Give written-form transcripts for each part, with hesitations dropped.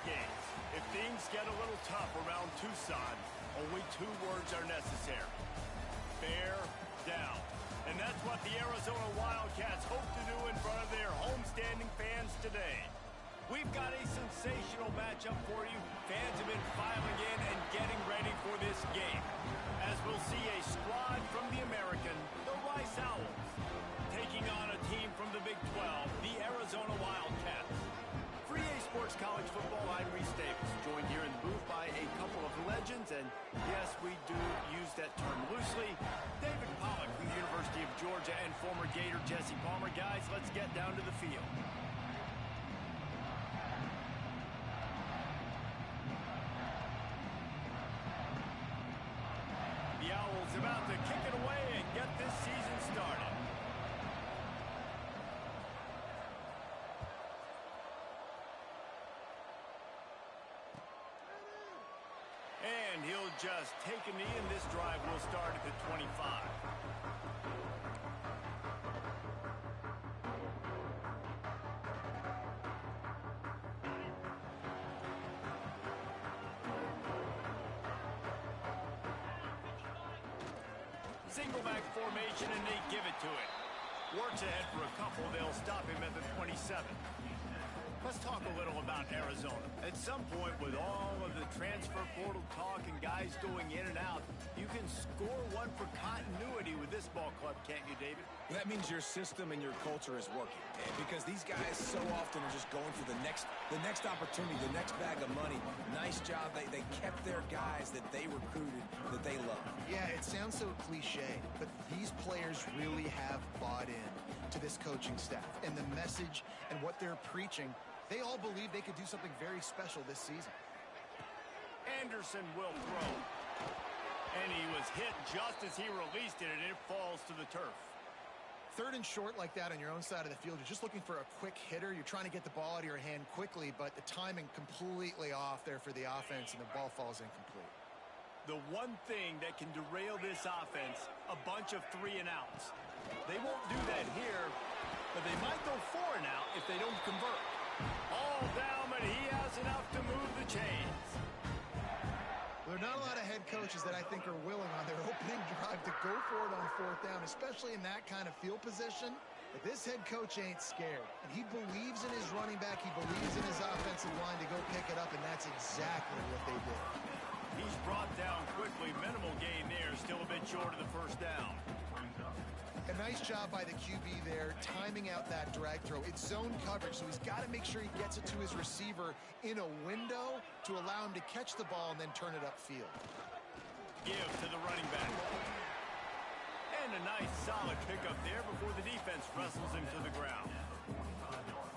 games. If things get a little tough around Tucson, only 2 words are necessary. Bear down. And that's what the Arizona Wildcats hope to do in front of their homestanding fans today. We've got a sensational matchup for you. Fans have been filing in and getting ready for this game, as we'll see a squad from the American, the Rice Owls, taking on a team from the Big 12, the Arizona Wildcats. For EA Sports College Football, I'm Reese Davis, joined here in the booth by a couple of legends, and yes, we do use that term loosely. David Pollack from the University of Georgia and former Gator Jesse Palmer. Guys, let's get down to the field. The Owls about to kick it away and get this season started. And he'll just take a knee, and this drive will start at the 25. Single back formation, and they give it to it. Works ahead for a couple. They'll stop him at the 27. Let's talk a little about Arizona. At some point, with all of the transfer portal talk and guys going in and out, you can score one for continuity with this ball club, can't you, David? Well, that means your system and your culture is working. Because these guys so often are just going for the next opportunity, the next bag of money. Nice job. They kept their guys that they recruited, that they love. Yeah, it sounds so cliche, but these players really have bought in to this coaching staff and the message and what they're preaching. They all believe they could do something very special this season. Anderson will throw. And he was hit just as he released it, and it falls to the turf. 3rd and short like that on your own side of the field. You're just looking for a quick hitter. You're trying to get the ball out of your hand quickly, but the timing completely off there for the offense, and the ball falls incomplete. The one thing that can derail this offense, a bunch of 3 and outs. They won't do that here, but they might go 4 and out if they don't convert. All down, but he has enough to move the chains. There are not a lot of head coaches that I think are willing on their opening drive to go for it on 4th down, especially in that kind of field position. But this head coach ain't scared. And he believes in his running back. He believes in his offensive line to go pick it up, and that's exactly what they did. He's brought down quickly. Minimal gain there. Still a bit short of the 1st down. A nice job by the QB there, timing out that drag throw. It's zone coverage, so he's got to make sure he gets it to his receiver in a window to allow him to catch the ball and then turn it upfield. Give to the running back. And a nice solid pickup there before the defense wrestles him to the ground.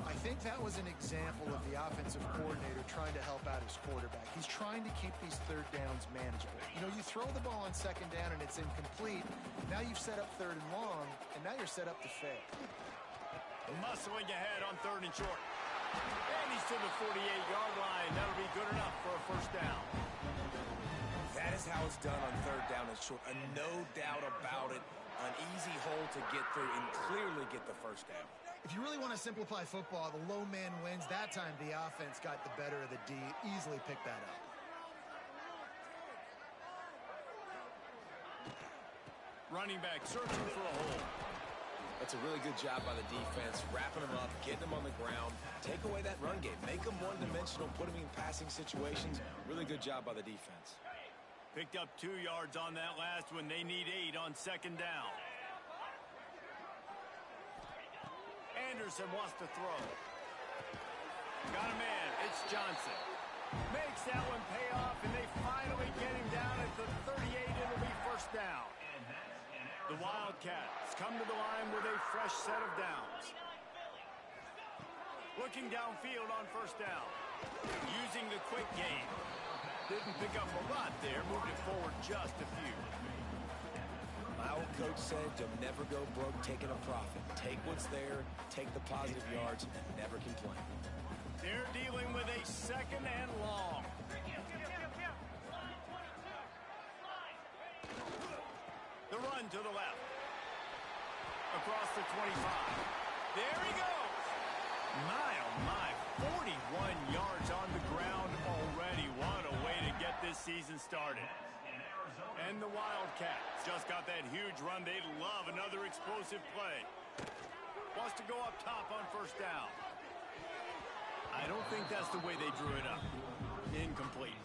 I think that was an example of the offensive coordinator trying to help out his quarterback. He's trying to keep these 3rd downs manageable. You know, you throw the ball on 2nd down and it's incomplete. Now you've set up 3rd and long, and now you're set up to fail. Muscling ahead on 3rd and short. And he's to the 48-yard line. That'll be good enough for a 1st down. That is how it's done on 3rd down and short. No doubt about it. An easy hole to get through and clearly get the 1st down. If you really want to simplify football, the low man wins. That time the offense got the better of the D. Easily picked that up. Running back searching for a hole. That's a really good job by the defense, wrapping them up, getting them on the ground. Take away that run game. Make them one-dimensional, put them in passing situations. Really good job by the defense. Picked up 2 yards on that last one. They need 8 on 2nd down. Anderson wants to throw. Got a man. It's Johnson. Makes that one pay off, and they finally get him down at the 38. It'll be 1st down. The Wildcats come to the line with a fresh set of downs. Looking downfield on 1st down. Using the quick game. Didn't pick up a lot there. Moved it forward just a few. My old coach said, you'll never go broke taking a profit. Take what's there, take the positive yards, and never complain. They're dealing with a 2nd and long. The run to the left. Across the 25. There he goes. My, oh my. 41 yards on the ground already. What a way to get this season started. And the Wildcats just got that huge run. They love another explosive play. Wants to go up top on first down. I don't think that's the way they drew it up. Incomplete.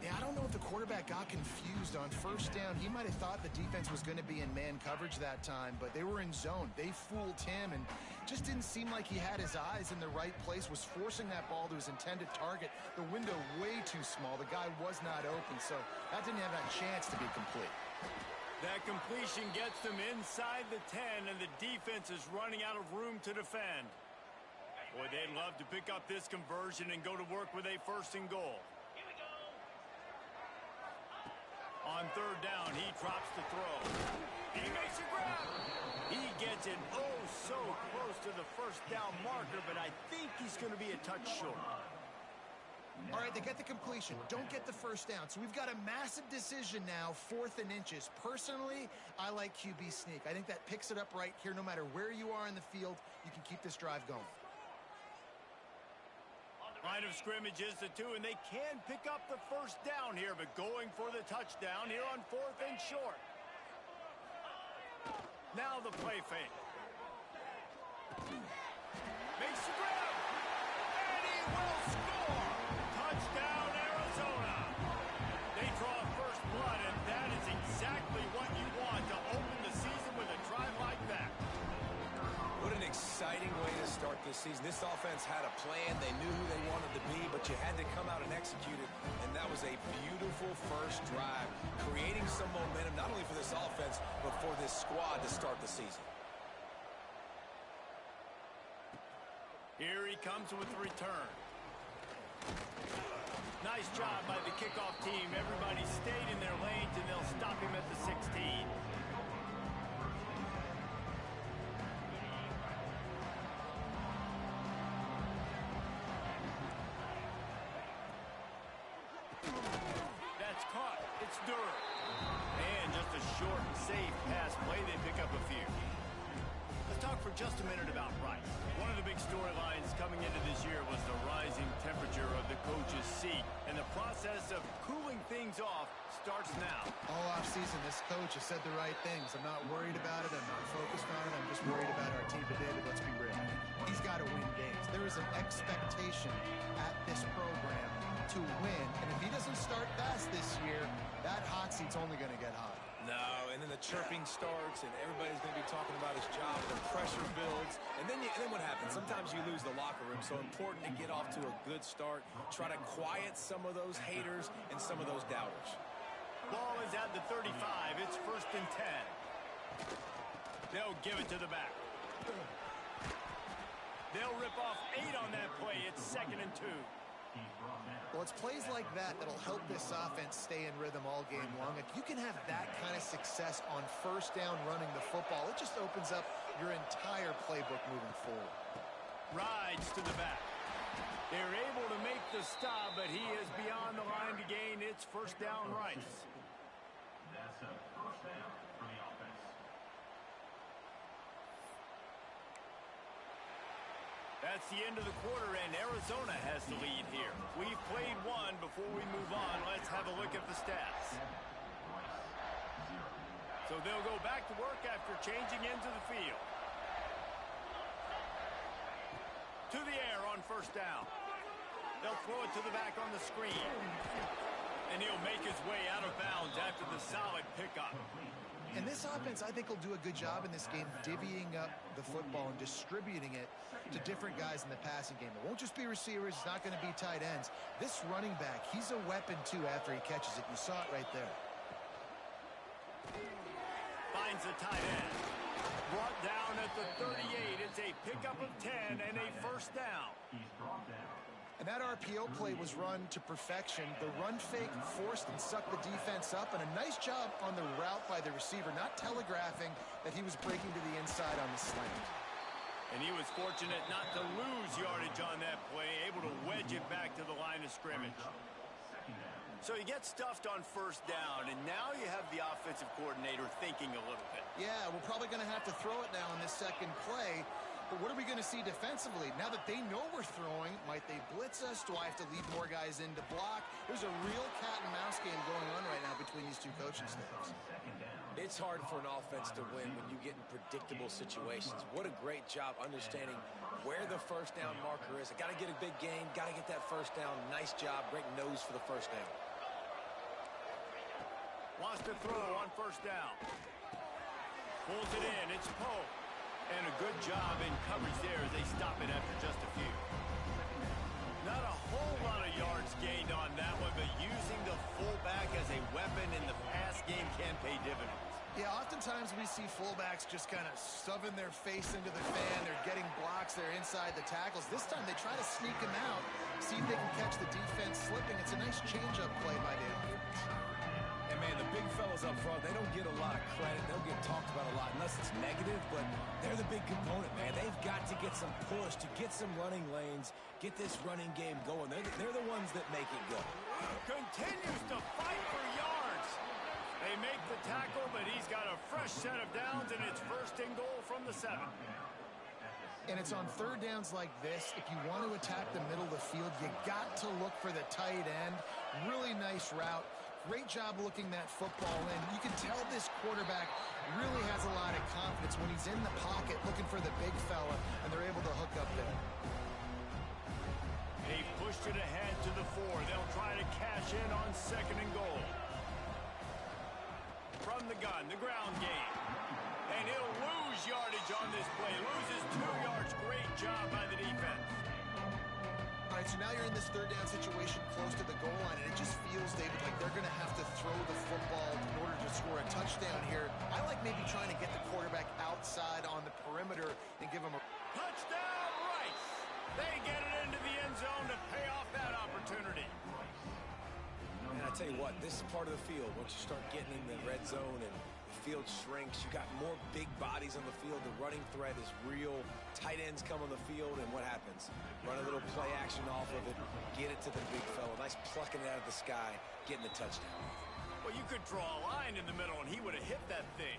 Yeah, I don't know if the quarterback got confused on first down. He might have thought the defense was going to be in man coverage that time, but they were in zone. They fooled him and just didn't seem like he had his eyes in the right place, was forcing that ball to his intended target. The window way too small. The guy was not open, so that didn't have that chance to be complete. That completion gets them inside the 10, and the defense is running out of room to defend. Boy, they'd love to pick up this conversion and go to work with a first and goal. On third down, he drops the throw. He makes a grab. He gets it so close to the first down marker, but I think he's going to be a touch short. All right, they get the completion. Don't get the first down. So we've got a massive decision now, 4th and inches. Personally, I like QB sneak. I think that picks it up right here. No matter where you are in the field, you can keep this drive going. Line of scrimmage is the 2, and they can pick up the first down here, but going for the touchdown here on 4th and short. Now the play fake. Makes the grab, and he will score. Touchdown, Arizona. They draw first blood, and that is exactly what you want to open the season with a drive like that. What an exciting way to start this season. This offense had a plan. They knew who they wanted to be, but you had to come out and execute it. And that was a beautiful first drive, creating some momentum, not only for this offense, but for this squad to start the season. Here he comes with the return. Nice job by the kickoff team. Everybody stayed in their lanes, and they'll stop him at the 16. That's caught. It's Durham. And just a short, safe pass play. They pick up a few. Let's talk for just a minute about Rice. One of the big storylines coming into this year was the rising temperature of the coach's seat. And the process of cooling things off starts now. All offseason, this coach has said the right things. I'm not worried about it. I'm not focused on it. I'm just worried about our team today, but let's be real. He's got to win games. There is an expectation at this program to win. And if he doesn't start fast this year, that hot seat's only going to get hot. No, and then the chirping starts, and everybody's going to be talking about his job, and the pressure builds. And then what happens? Sometimes you lose the locker room, so important to get off to a good start. Try to quiet some of those haters and some of those doubters. Ball is at the 35. It's 1st and 10. They'll give it to the back. They'll rip off 8 on that play. It's 2nd and 2. Well, it's plays like that that'll help this offense stay in rhythm all game long. If you can have that kind of success on first down running the football, it just opens up your entire playbook moving forward. Rides to the back. They're able to make the stop, but he is beyond the line to gain. It's first down, Rice. That's a first down for the offense. That's the end of the quarter, and Arizona has the lead here. We've played one. Before we move on, let's have a look at the stats. So they'll go back to work after changing into the field. To the air on first down. They'll throw it to the back on the screen. And he'll make his way out of bounds after the solid pickup. And this offense, I think, will do a good job in this game divvying up the football and distributing it to different guys in the passing game. It won't just be receivers. It's not going to be tight ends. This running back, he's a weapon, too, after he catches it. You saw it right there. Finds the tight end. Brought down at the 38. It's a pickup of 10 and a first down. He's brought down. And that RPO play was run to perfection. The run fake forced and sucked the defense up, and a nice job on the route by the receiver, not telegraphing that he was breaking to the inside on the slant. And he was fortunate not to lose yardage on that play, able to wedge it back to the line of scrimmage. So you get stuffed on first down, and now you have the offensive coordinator thinking a little bit. Yeah, we're probably going to have to throw it now in this second play. But what are we going to see defensively? Now that they know we're throwing, might they blitz us? Do I have to lead more guys in to block? There's a real cat and mouse game going on right now between these two coaching staffs. It's hard for an offense to win when you get in predictable situations. What a great job understanding where the first down marker is. I got to get a big gain, got to get that first down. Nice job, great nose for the first down. Wants to throw on first down. Pulls it in, it's Poe. And a good job in coverage there as they stop it after just a few. Not a whole lot of yards gained on that one, but using the fullback as a weapon in the pass game can pay dividends. Yeah, oftentimes we see fullbacks just kind of shoving their face into the fan. They're getting blocks. They're inside the tackles. This time they try to sneak them out, see if they can catch the defense slipping. It's a nice change-up play by Dan. And, man, the big fellas up front, they don't get a lot of credit. They'll get talked about a lot unless it's negative, but they're the big component, man. They've got to get some push, to get some running lanes, get this running game going. They're the ones that make it go. Continues to fight for yards. They make the tackle, but he's got a fresh set of downs, and it's first and goal from the 7. And it's on third downs like this. If you want to attack the middle of the field, you got to look for the tight end. Really nice route. Great job looking that football in. You can tell this quarterback really has a lot of confidence when he's in the pocket looking for the big fella, and they're able to hook up there. They pushed it ahead to the 4. They'll try to cash in on second and goal. From the gun, the ground game. And he'll lose yardage on this play. Loses 2 yards. Great job by the defense. All right, so now you're in this third down situation close to the goal line, and it just feels, David, like they're going to have to throw the football in order to score a touchdown here. I like maybe trying to get the quarterback outside on the perimeter and give him a... Touchdown, Rice! They get it into the end zone to pay off that opportunity. And I tell you what, this is part of the field. Once you start getting in the red zone and the field shrinks, you got more big bodies on the field. The running threat is real. Tight ends come on the field, and what happens? Run a little play action off of it, get it to the big fella. Nice plucking it out of the sky, getting the touchdown. Well, you could draw a line in the middle, and he would have hit that thing.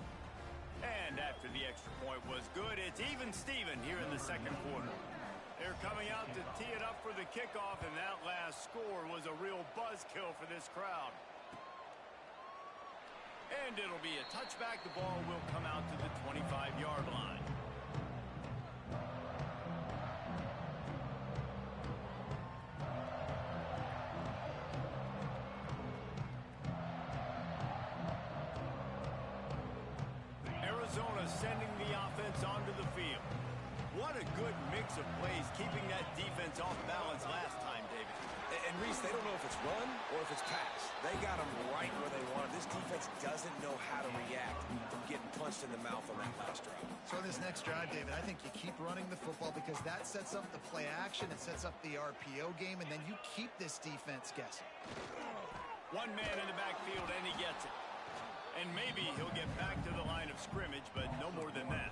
And after the extra point was good, it's even Steven here in the second quarter. They're coming out to tee it up for the kickoff, and that last score was a real buzzkill for this crowd. And it'll be a touchback. The ball will come out to the 25-yard line. Arizona sending the offense onto the field. What a good mix of plays, keeping that defense off balance last time, David. And Reese, they don't know if it's run or if it's pass. They got them right where they want it. This defense doesn't know how to react from getting punched in the mouth on that last drive. So in this next drive, David, I think you keep running the football because that sets up the play action, it sets up the RPO game, and then you keep this defense guessing. One man in the backfield, and he gets it. And maybe he'll get back to the line of scrimmage, but no more than that.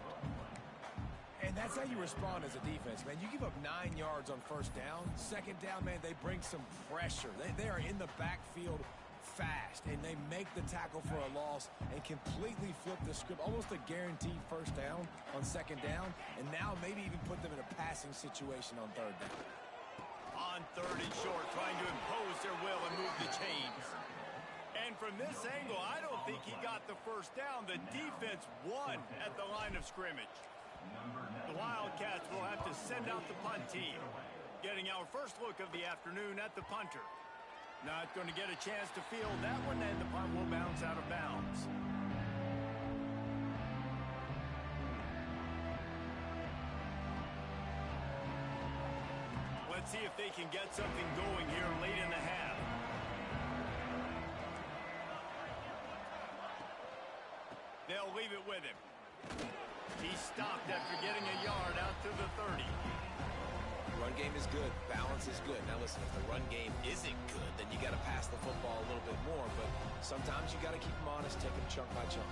And that's how you respond as a defense, man. You give up 9 yards on first down. Second down, man, they bring some pressure. They are in the backfield fast, and they make the tackle for a loss and completely flip the script. Almost a guaranteed first down on second down, and now maybe even put them in a passing situation on third down. On third and short, trying to impose their will and move the chains. And from this angle, I don't think he got the first down. The defense won at the line of scrimmage. The Wildcats will have to send out the punt team. Getting our first look of the afternoon at the punter. Not going to get a chance to field that one, and the punt will bounce out of bounds. Let's see if they can get something going here late in the half. They'll leave it with him. He stopped after getting a yard out to the 30. Run game is good. Balance is good. Now listen, if the run game isn't good, then you got to pass the football a little bit more. But sometimes you got to keep them honest, take them chunk by chunk.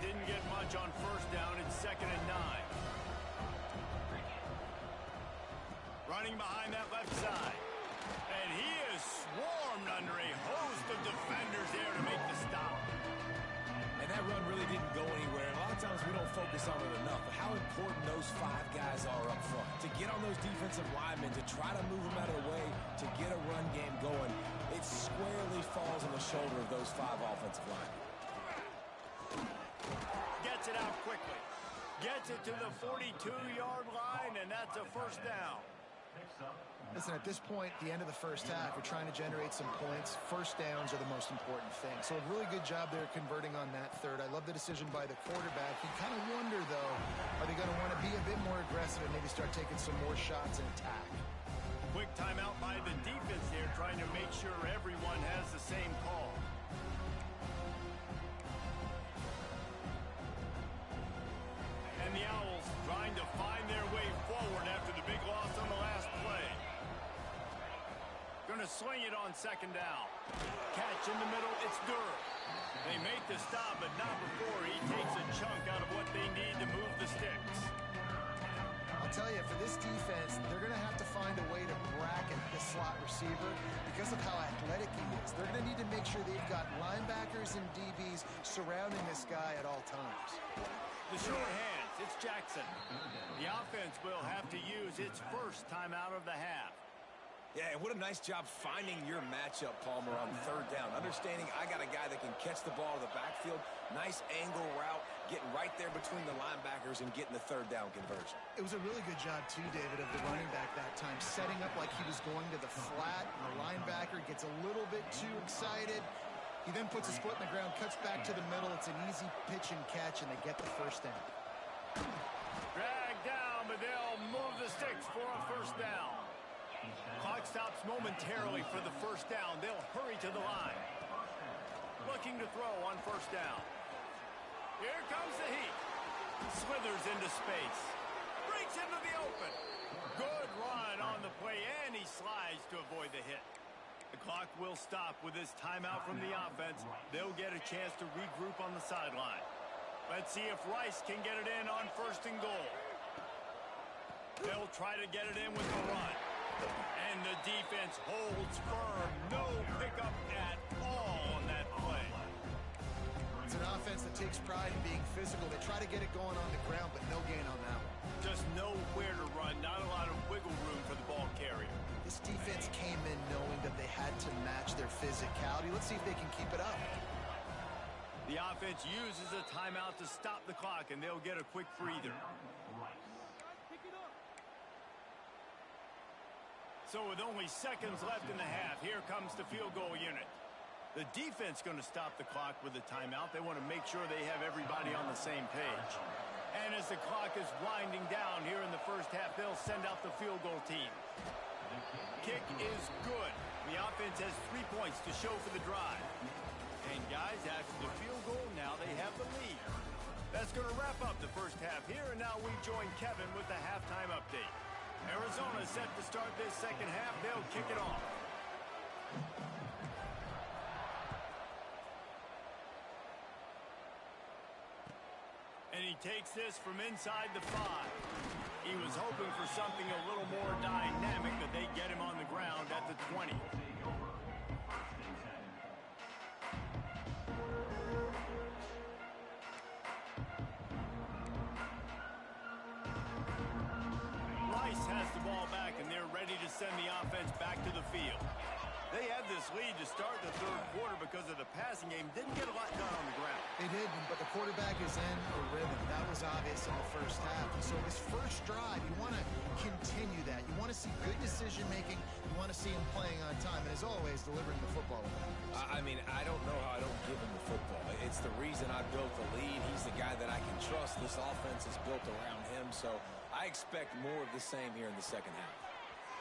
Didn't get much on first down. It's 2nd and 9. Running behind that left side. And he is swarmed under a host of defenders there to make the stop. And that run really didn't go anywhere. And a lot of times we don't focus on it enough, but how important those 5 guys are up front. To get on those defensive linemen, to try to move them out of the way, to get a run game going, it squarely falls on the shoulder of those 5 offensive linemen. Gets it out quickly. Gets it to the 42-yard line, and that's a first down. Listen, at this point, the end of the first half, we're trying to generate some points. First downs are the most important thing. So a really good job there converting on that third. I love the decision by the quarterback. You kind of wonder, though, are they going to want to be a bit more aggressive and maybe start taking some more shots and attack? Quick timeout by the defense there, trying to make sure everyone has the same call. And the Owls trying to find their way forward after the big loss on the last play. Going to swing it on second down. Catch in the middle, it's Durham. They make the stop, but not before he takes a chunk out of what they need to move the sticks. I'll tell you, for this defense, they're going to have to find a way to bracket the slot receiver because of how athletic he is. They're going to need to make sure they've got linebackers and DBs surrounding this guy at all times. The short hands, it's Jackson. The offense will have to use its first timeout of the half. Yeah, and what a nice job finding your matchup, Palmer, on third down. Understanding I got a guy that can catch the ball to the backfield. Nice angle route, getting right there between the linebackers and getting the third down conversion. It was a really good job, too, David, of the running back that time, setting up like he was going to the flat, and the linebacker gets a little bit too excited. He then puts his foot in the ground, cuts back to the middle. It's an easy pitch and catch, and they get the first down. Drag down, but they'll move the sticks for a first down. Clock stops momentarily for the first down. They'll hurry to the line. Looking to throw on first down. Here comes the heat. Slithers into space. Breaks into the open. Good run on the play, and he slides to avoid the hit. The clock will stop with this timeout from the offense. They'll get a chance to regroup on the sideline. Let's see if Rice can get it in on first and goal. They'll try to get it in with the run. And the defense holds firm. No pickup at all on that play. It's an offense that takes pride in being physical. They try to get it going on the ground, but no gain on that one. Just nowhere to run. Not a lot of wiggle room for the ball carrier. This defense came in knowing that they had to match their physicality. Let's see if they can keep it up. The offense uses a timeout to stop the clock, and they'll get a quick breather. So with only seconds left in the half, here comes the field goal unit. The defense going to stop the clock with a timeout. They want to make sure they have everybody on the same page. And as the clock is winding down here in the first half, they'll send out the field goal team. Kick is good. The offense has 3 points to show for the drive. And guys, after the field goal, now they have the lead. That's going to wrap up the first half here, and now we join Kevin with the halftime update. Arizona set to start this second half. They'll kick it off. And he takes this from inside the 5. He was hoping for something a little more dynamic, but they get him on the ground at the 20. Rice has the ball back, and they're ready to send the offense back to the field. They had this lead to start the third quarter because of the passing game. Didn't get a lot done on the ground. They didn't, but the quarterback is in a rhythm. That was obvious in the first half. And so this first drive, you want to continue that. You want to see good decision-making. You want to see him playing on time. And as always, delivering the football. I mean, I don't know how I don't give him the football. It's the reason I built the lead. He's the guy that I can trust. This offense is built around him. So I expect more of the same here in the second half.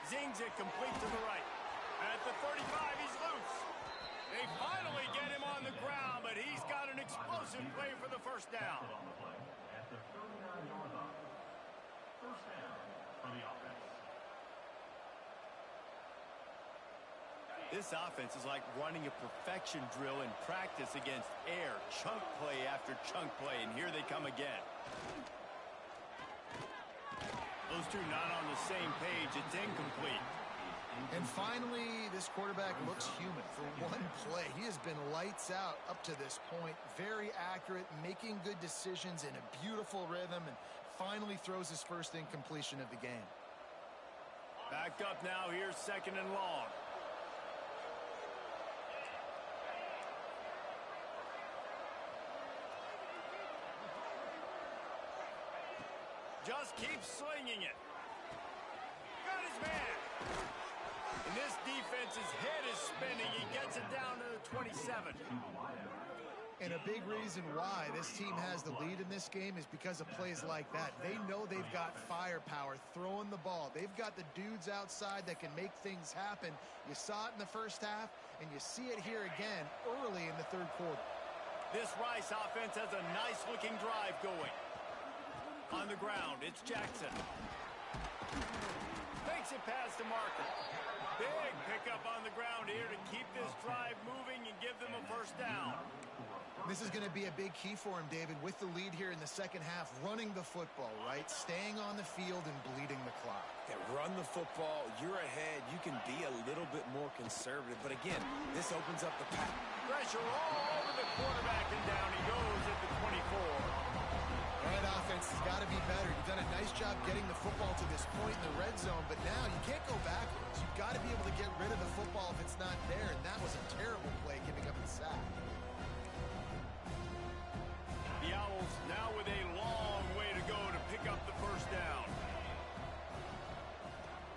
Zings it complete to the right. At the 35, he's loose. They finally get him on the ground, but he's got an explosive play for the first down. At the 39-yard line. First down for the offense. This offense is like running a perfection drill in practice against air. Chunk play after chunk play, and here they come again. Those two not on the same page. It's incomplete. And finally, this quarterback looks human for one play. He has been lights out up to this point. Very accurate, making good decisions in a beautiful rhythm, and finally throws his first incompletion of the game. Back up now. Here's 2nd and long. Just keep slinging it. Got his man. And this defense's head is spinning. He gets it down to the 27. And a big reason why this team has the lead in this game is because of plays like that. They know they've got firepower throwing the ball. They've got the dudes outside that can make things happen. You saw it in the first half, and you see it here again early in the 3rd quarter. This Rice offense has a nice-looking drive going. On the ground, it's Jackson. Makes it past the marker. Big pickup on the ground here to keep this drive moving and give them a 1st down. This is going to be a big key for him, David, with the lead here in the 2nd half, running the football, right? Staying on the field and bleeding the clock. Yeah, run the football. You're ahead. You can be a little bit more conservative. But again, this opens up the path. Pressure all over the quarterback, and down he goes at the 24. All right, offense has got to be better. You've done a nice job getting the football to this point in the red zone, but now you can't go backwards. You've got to be able to get rid of the football if it's not there, and that was a terrible play, giving up a sack. The Owls now with a long way to go to pick up the 1st down.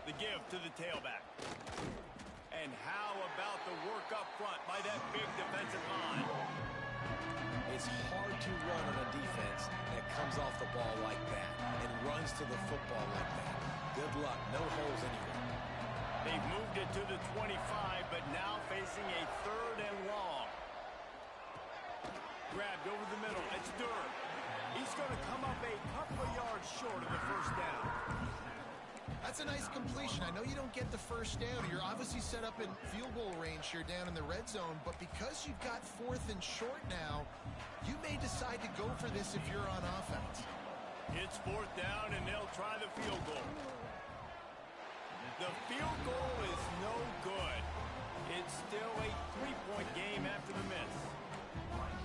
The give to the tailback. And how about the work up front by that big defensive line? It's hard to run on a defense that comes off the ball like that and runs to the football like that. Good luck. No holes anywhere. They've moved it to the 25, but now facing a 3rd and long. Grabbed over the middle. It's Durr. He's going to come up a couple of yards short of the 1st down. That's a nice completion. I know you don't get the 1st down. You're obviously set up in field goal range here down in the red zone, but because you've got 4th and short now, you may decide to go for this if you're on offense. It's 4th down, and they'll try the field goal. The field goal is no good. It's still a 3-point game after the miss.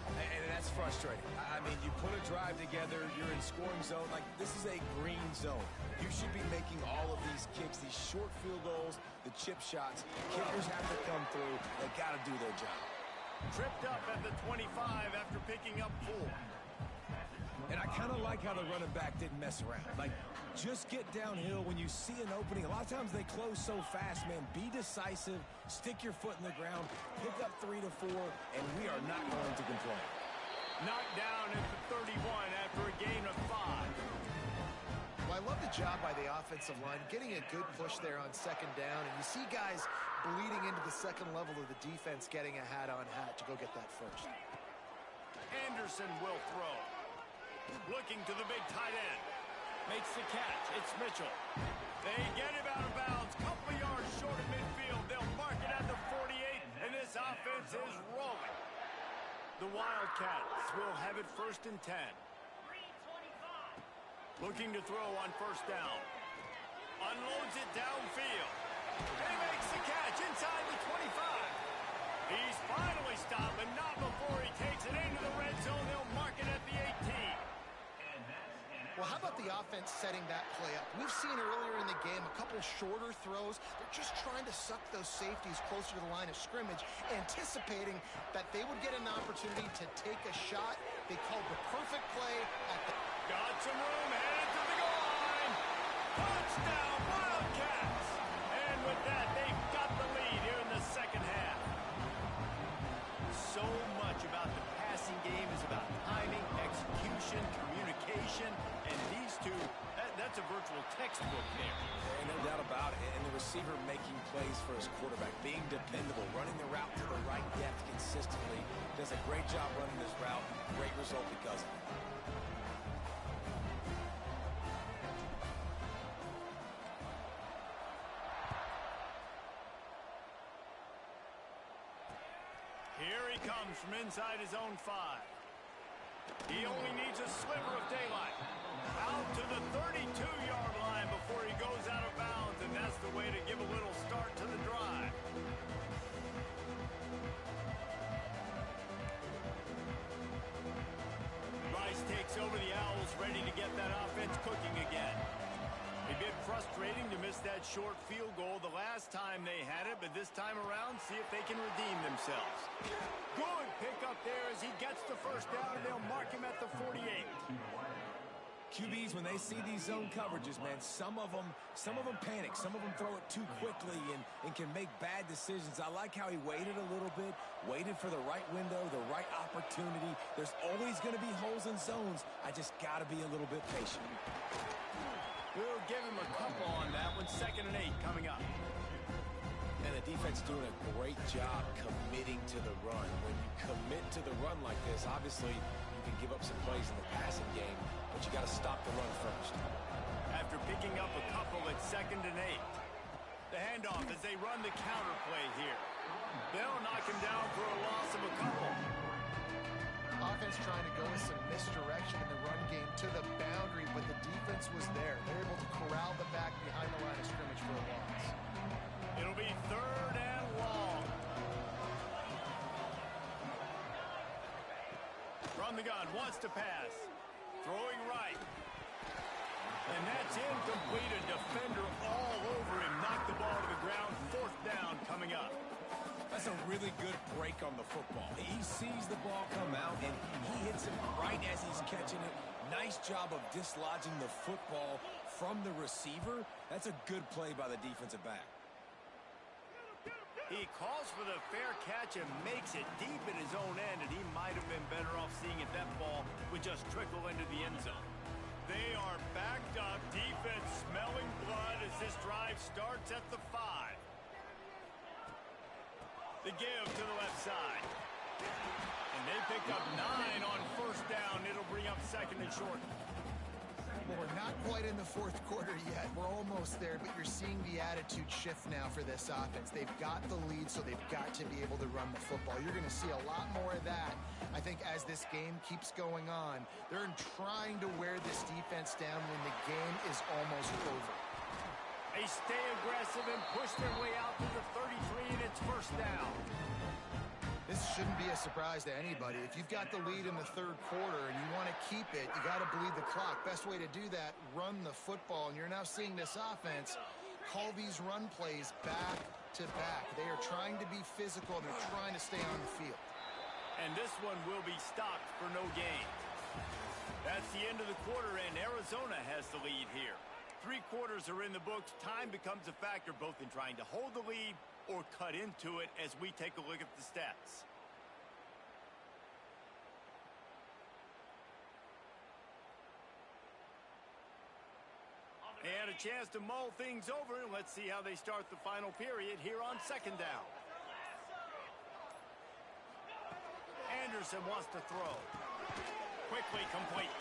And that's frustrating. I mean, you put a drive together, you're in scoring zone. Like, this is a green zone. You should be making all of these kicks, these short field goals, the chip shots. Kickers have to come through. They got to do their job. Tripped up at the 25 after picking up 4. And I kind of like how the running back didn't mess around. Like, just get downhill when you see an opening. A lot of times they close so fast, man. Be decisive, stick your foot in the ground, pick up 3 to 4, and we are not going to complain. Knocked down at the 31 after a gain of 5. Well, I love the job by the offensive line, getting a good push there on 2nd down, and you see guys bleeding into the 2nd level of the defense, getting a hat-on-hat to go get that 1st. Anderson will throw. Looking to the big tight end. Makes the catch. It's Mitchell. They get him out of bounds. Couple yards short of midfield. They'll mark it at the 48, and this offense is rolling. The Wildcats will have it 1st and 10. Looking to throw on 1st down. Unloads it downfield. And he makes the catch inside the 25. He's finally stopped, but not before he takes it into the red zone. They'll mark it at the 18. Well, how about the offense setting that play up? We've seen earlier in the game a couple shorter throws. They're just trying to suck those safeties closer to the line of scrimmage, anticipating that they would get an opportunity to take a shot. They called the perfect play at the... Got some room, headed to the goal line. Touchdown, Wildcats! And with that, they've got the lead here in the 2nd half. So much about the passing game is about timing, execution, communication, and these two, that's a virtual textbook there. No doubt about it. And the receiver making plays for his quarterback, being dependable, running the route to the right depth consistently. Does a great job running this route. Great result because of it. Here he comes from inside his own 5. He only needs a sliver of daylight. Out to the 32-yard line before he goes out of bounds, and that's the way to give a little start to get that offense cooking again. A bit frustrating to miss that short field goal the last time they had it, but this time around, see if they can redeem themselves. Good pickup there as he gets the first down, and they'll mark him at the 48. QBs, when they see these zone coverages, man, some of them panic. Some of them throw it too quickly and can make bad decisions. I like how he waited a little bit, waited for the right window, the right opportunity. There's always going to be holes in zones. I just got to be a little bit patient. We'll give him a couple on that one. 2nd and 8 coming up. And the defense doing a great job committing to the run. When you commit to the run like this, obviously you can give up some plays in the passing game, but you got to stop the run first. After picking up a couple at 2nd and 8. The handoff as they run the counter play here. They'll knock him down for a loss of a couple. Offense trying to go with some misdirection in the run game to the boundary, but the defense was there. They're able to corral the back behind the line of scrimmage for a loss. It'll be 3rd and long. From the gun, wants to pass. Throwing right. And that's incomplete. A defender all over him. Knocked the ball to the ground. 4th down coming up. That's a really good break on the football. He sees the ball come out, and he hits it right as he's catching it. Nice job of dislodging the football from the receiver. That's a good play by the defensive back. He calls for the fair catch and makes it deep in his own end, and he might have been better off seeing if that ball would just trickle into the end zone. They are backed up. Defense smelling blood as this drive starts at the 5. The give to the left side. And they pick up 9 on 1st down. It'll bring up 2nd and short. Well, we're not quite in the 4th quarter yet. We're almost there, but you're seeing the attitude shift now for this offense. They've got the lead, so they've got to be able to run the football. You're going to see a lot more of that, I think, as this game keeps going on. They're trying to wear this defense down when the game is almost over. They stay aggressive and push their way out to the 33, and it's 1st down. This shouldn't be a surprise to anybody. If you've got the lead in the 3rd quarter and you want to keep it, you got to bleed the clock. Best way to do that, run the football. And you're now seeing this offense call these run plays back to back. They are trying to be physical. They're trying to stay on the field. And this one will be stopped for no gain. That's the end of the quarter, and Arizona has the lead here. 3 quarters are in the books. Time becomes a factor both in trying to hold the lead or cut into it as we take a look at the stats. And a chance to mull things over. Let's see how they start the final period here on 2nd down. Anderson wants to throw. Quickly complete.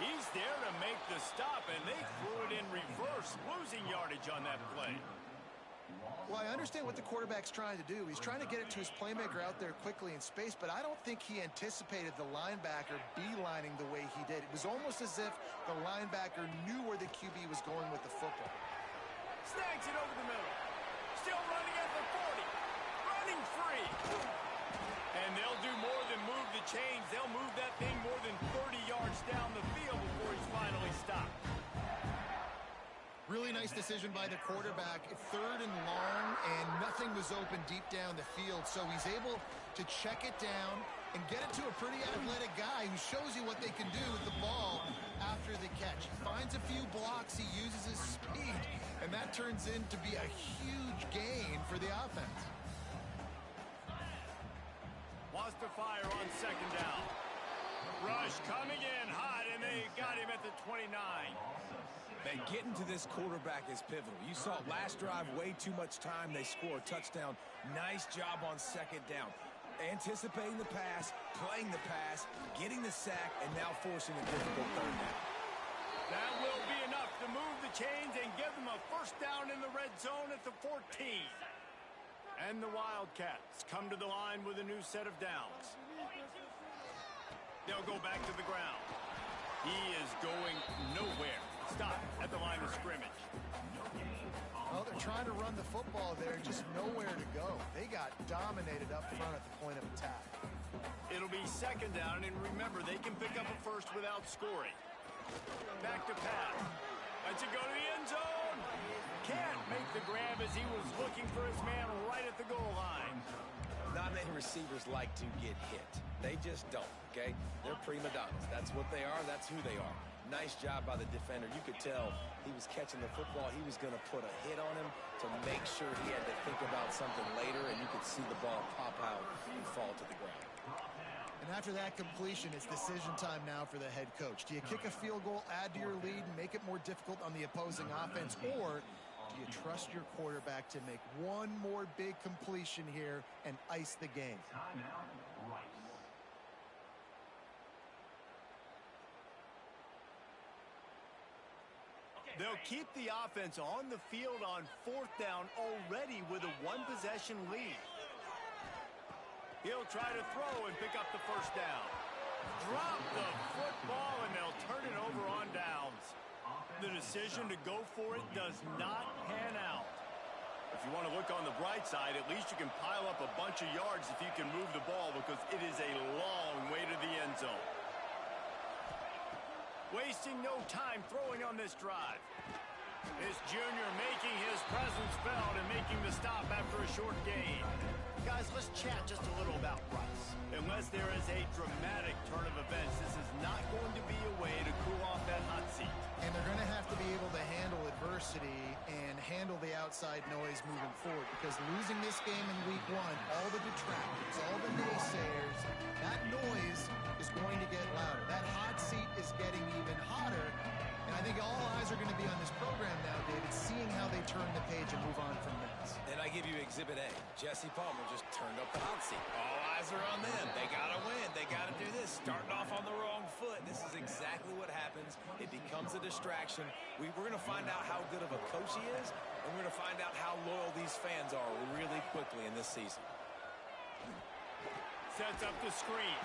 He's there to make the stop, and they threw it in reverse, losing yardage on that play. Well, I understand what the quarterback's trying to do. He's trying to get it to his playmaker out there quickly in space, but I don't think he anticipated the linebacker beelining the way he did. It was almost as if the linebacker knew where the QB was going with the football. Snags it over the middle. Still running at the 40. Running free. And they'll do more than move the chains. They'll move that thing more than 30 yards down the field before he's finally stopped. Really nice decision by the quarterback. 3rd and long, and nothing was open deep down the field. So he's able to check it down and get it to a pretty athletic guy who shows you what they can do with the ball after the catch. He finds a few blocks, he uses his speed, and that turns into be a huge gain for the offense. Wants to fire on 2nd down. Rush coming in hot, and they got him at the 29. Man, getting to this quarterback is pivotal. You saw last drive, way too much time. They score a touchdown. Nice job on 2nd down. Anticipating the pass, playing the pass, getting the sack, and now forcing a difficult 3rd down. That will be enough to move the chains and give them a 1st down in the red zone at the 14. And the Wildcats come to the line with a new set of downs. They'll go back to the ground. He is going nowhere. Stop at the line of scrimmage. Well, they're trying to run the football there, just nowhere to go. They got dominated up front at the point of attack. It'll be 2nd down, and remember, they can pick up a 1st without scoring. Back to pass. Lets it go to the end zone. Can't make the grab as he was looking for his man right at the goal line. Not many receivers like to get hit. They just don't, okay? They're prima donnas. That's what they are. That's who they are. Nice job by the defender. You could tell he was catching the football. He was going to put a hit on him to make sure he had to think about something later, and you could see the ball pop out and fall to the ground. And after that completion, it's decision time now for the head coach. Do you kick a field goal, add to your lead, and make it more difficult on the opposing offense, or do you trust your quarterback to make one more big completion here and ice the game? Timeout, Rice. They'll keep the offense on the field on 4th down already with a one-possession lead. He'll try to throw and pick up the first down. Drop the football, and they'll turn it over on downs. The decision to go for it does not pan out. If you want to look on the bright side, at least you can pile up a bunch of yards if you can move the ball, because it is a long way to the end zone. Wasting no time throwing on this drive. This junior making his presence felt and making the stop after a short gain. Guys, let's chat just a little about Rice. Unless there is a dramatic turn of events, this is not going to be a way to cool off that hot seat. And they're going to have to be able to handle adversity and handle the outside noise moving forward, because losing this game in week 1, all the detractors, all the naysayers, that noise is going to get louder. That hot seat is getting even hotter. And I think all eyes are going to be on this program now, David, seeing how they turn the page and move on from this. And I give you Exhibit A. Jesse Palmer just turned up the hot seat. All eyes are on them. They got to win. They got to do this. Starting off on the wrong foot. This is exactly what happens. It becomes a distraction. We're going to find out how good of a coach he is, and we're going to find out how loyal these fans are really quickly in this season. Sets up the screen.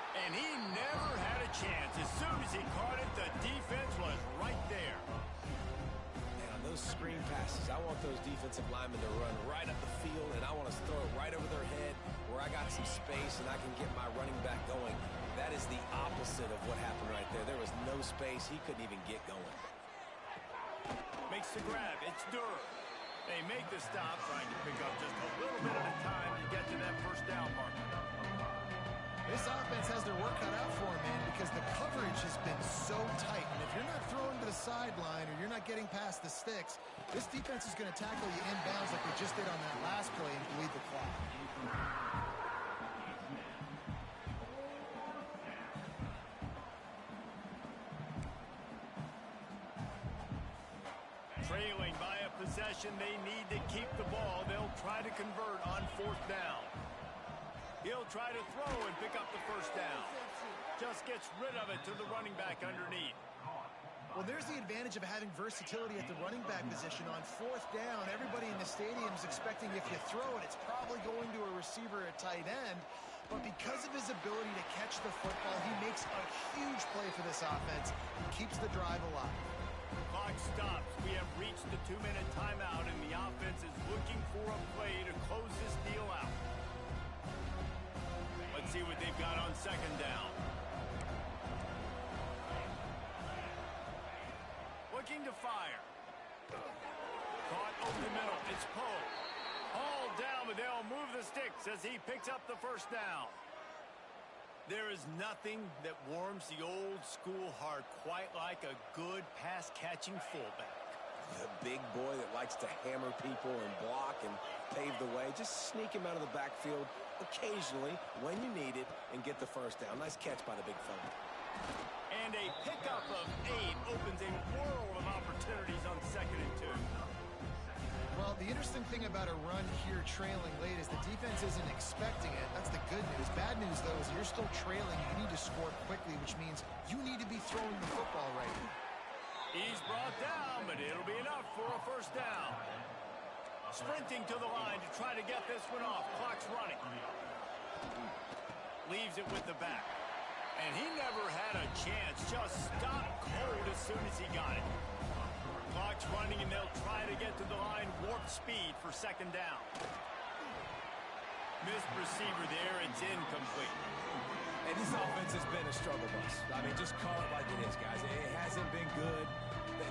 And he never had a chance. As soon as he caught it, the defense was right there. And on those screen passes, I want those defensive linemen to run right up the field, and I want to throw it right over their head where I got some space and I can get my running back going. That is the opposite of what happened right there. There was no space. He couldn't even get going. Makes the grab. It's Durr. They make the stop, trying to pick up just a little bit at a time to get to that first down marker. This offense has their work cut out for them, man, because the coverage has been so tight. And if you're not throwing to the sideline or you're not getting past the sticks, this defense is going to tackle you inbounds like they just did on that last play and bleed the clock. Trailing by a possession, they need to keep the ball. They'll try to convert on 4th down. He'll try to throw and pick up the first down. Just gets rid of it to the running back underneath. Well, there's the advantage of having versatility at the running back position. On 4th down, everybody in the stadium is expecting if you throw it, it's probably going to a receiver at tight end. But because of his ability to catch the football, he makes a huge play for this offense and keeps the drive alive. Clock stops. We have reached the 2-minute timeout, and the offense is looking for a play to close this deal out. Let's see what they've got on 2nd down. Looking to fire. Caught over the middle. It's Poe. Hauled down, but they'll move the sticks as he picks up the first down. There is nothing that warms the old school heart quite like a good pass-catching fullback. The big boy that likes to hammer people and block and pave the way. Just sneak him out of the backfield occasionally when you need it and get the first down. Nice catch by the big fella. And a pickup of 8 opens a world of opportunities on 2nd and 2. Well, the interesting thing about a run here trailing late is the defense isn't expecting it. That's the good news. Bad news, though, is you're still trailing. You need to score quickly, which means you need to be throwing the football right now. He's brought down, but it'll be enough for a first down. Sprinting to the line to try to get this one off. Clock's running. Leaves it with the back. And he never had a chance. Just stopped cold as soon as he got it. Clock's running, and they'll try to get to the line. Warp speed for 2nd down. Missed receiver there. It's incomplete. And this offense has been a struggle bus. I mean, just call it like it is, guys. It hasn't been good,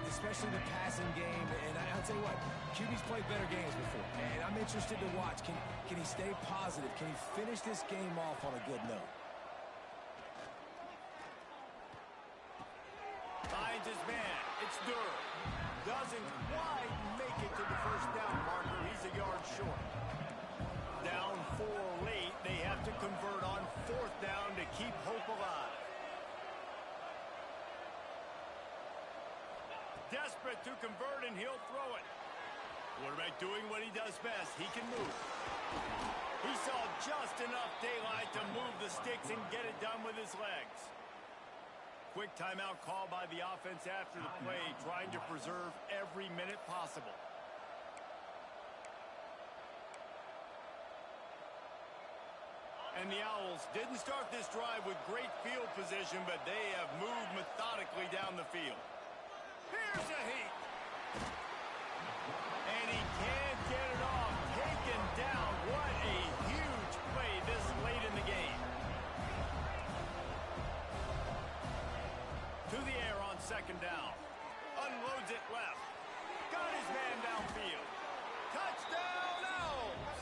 especially the passing game. And I'll tell you what, QB's played better games before. And I'm interested to watch. Can he stay positive? Can he finish this game off on a good note? Finds his man. It's Durr. Doesn't quite make it to the first down marker. He's a yard short. Down 4 late. They have to convert on 4th down to keep hope alive. Desperate to convert, and he'll throw it. Quarterback doing what he does best. He can move. He saw just enough daylight to move the sticks and get it done with his legs. Quick timeout call by the offense after the play, trying to preserve every minute possible. And the Owls didn't start this drive with great field position, but they have moved methodically down the field. Here's a heat. And he can't get it off. Taken down. What a huge play this late in the game. To the air on 2nd down. Unloads it left. Got his man downfield. Touchdown Owls!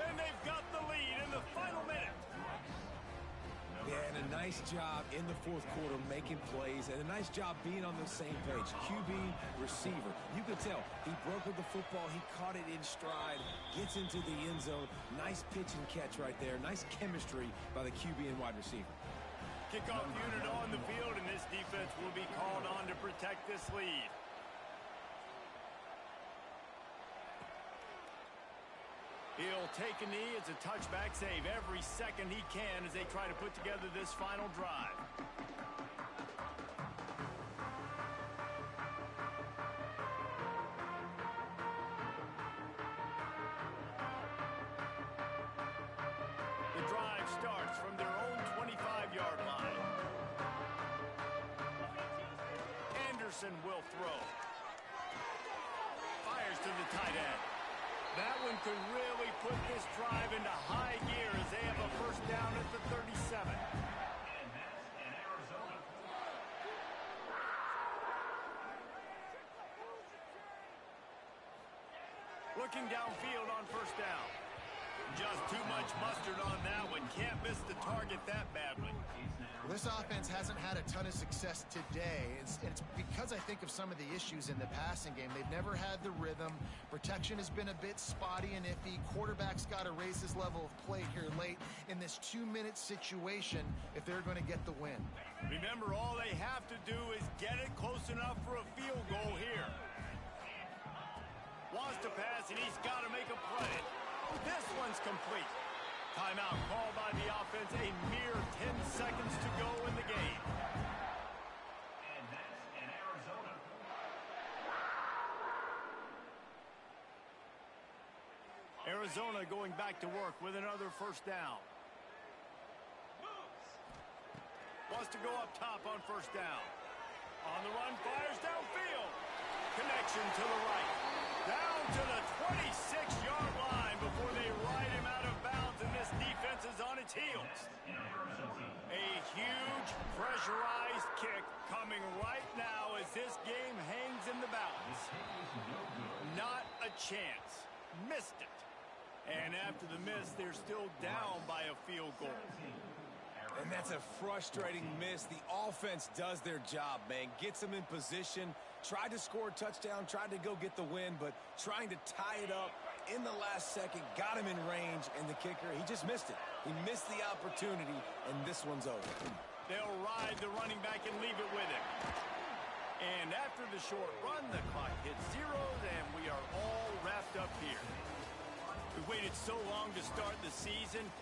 And they've got the lead in the final minute. Yeah, and a nice job in the 4th quarter making plays, and a nice job being on the same page. QB, receiver. You could tell he broke with the football. He caught it in stride, gets into the end zone. Nice pitch and catch right there. Nice chemistry by the QB and wide receiver. Kickoff unit on the field, and this defense will be called on to protect this lead. He'll take a knee. It's a touchback save every second he can as they try to put together this final drive. The drive starts from their own 25-yard line. Anderson will throw. Fires to the tight end. That one could really put this drive into high gear as they have a first down at the 37. And that's in Arizona. Looking downfield on first down. Just too much mustard on that one. Can't miss the target that badly. This offense hasn't had a ton of success today. It's because I think of some of the issues in the passing game. They've never had the rhythm. Protection has been a bit spotty and iffy. Quarterback's got to raise his level of play here late in this 2-minute situation if they're going to get the win. Remember, all they have to do is get it close enough for a field goal here. Wants to pass, and he's got to make a play. This one's complete. Timeout called by the offense. A mere 10 seconds to go in the game. And that's in Arizona. Arizona going back to work with another first down. Wants to go up top on first down. On the run, fires downfield. Connection to the right. Down to the 26-yard line before they ride him out of bounds, and this defense is on its heels. A huge pressurized kick coming right now as this game hangs in the balance. Not a chance. Missed it. And after the miss, they're still down by a field goal. And that's a frustrating miss. The offense does their job, man. Gets them in position. Tried to score a touchdown. Tried to go get the win, but trying to tie it up in the last second. Got him in range, and the kicker, he just missed it. He missed the opportunity, and this one's over. They'll ride the running back and leave it with him. And after the short run, the clock hits zeros, and we are all wrapped up here. We waited so long to start the season.